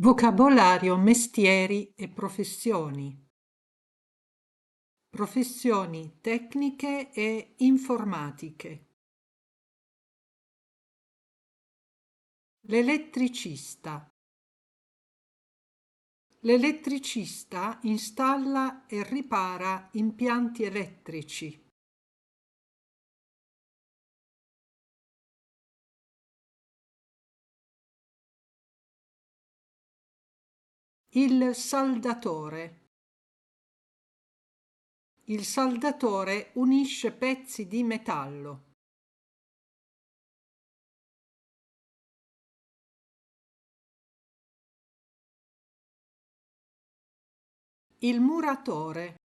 Vocabolario, mestieri e professioni. Professioni tecniche e informatiche. L'elettricista. L'elettricista installa e ripara impianti elettrici. Il saldatore. Il saldatore unisce pezzi di metallo. Il muratore.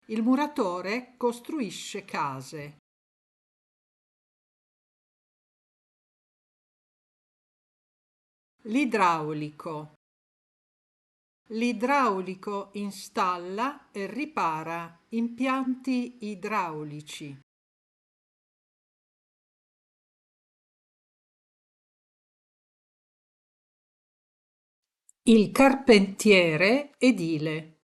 Il muratore costruisce case. L'idraulico. L'idraulico installa e ripara impianti idraulici. Il carpentiere edile.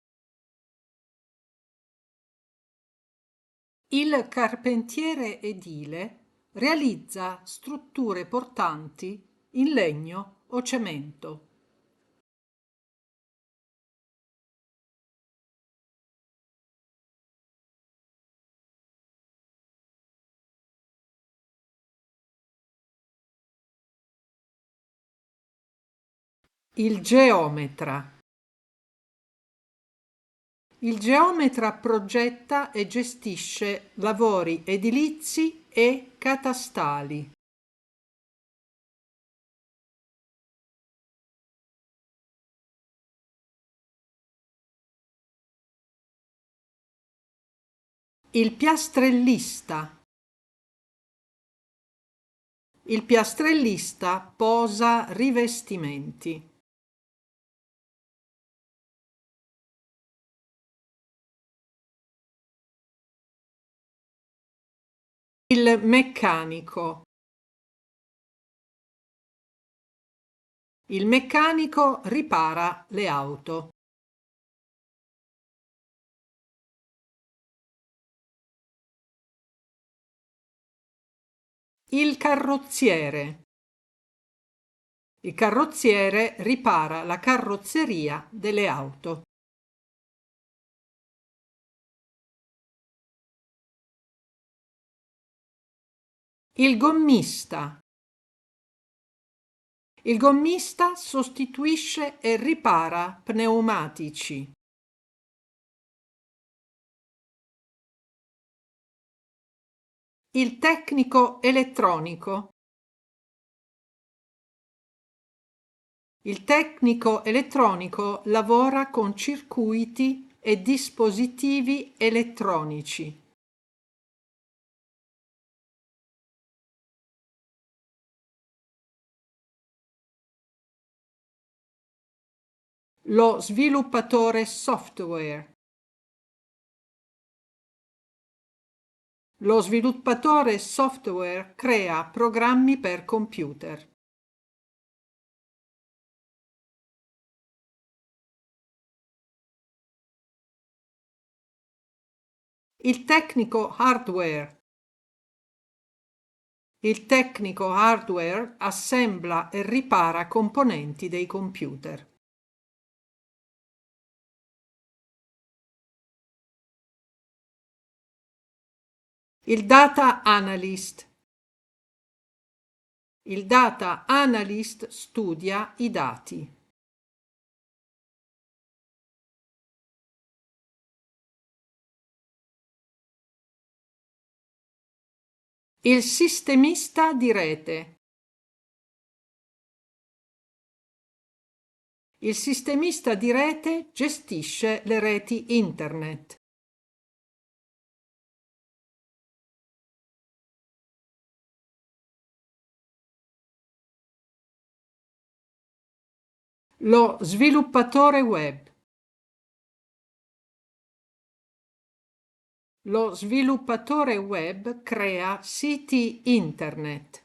Il carpentiere edile realizza strutture portanti in legno o cemento. Il geometra. Il geometra progetta e gestisce lavori edilizi e catastali. Il piastrellista. Il piastrellista posa rivestimenti. Il meccanico. Il meccanico ripara le auto. Il carrozziere. Il carrozziere ripara la carrozzeria delle auto. Il gommista. Il gommista sostituisce e ripara pneumatici. Il tecnico elettronico. Il tecnico elettronico lavora con circuiti e dispositivi elettronici. Lo sviluppatore software. Lo sviluppatore software crea programmi per computer. Il tecnico hardware. Il tecnico hardware assembla e ripara componenti dei computer. Il data analyst. Il data analyst studia i dati. Il sistemista di rete. Il sistemista di rete gestisce le reti Internet. Lo sviluppatore web. Lo sviluppatore web crea siti Internet.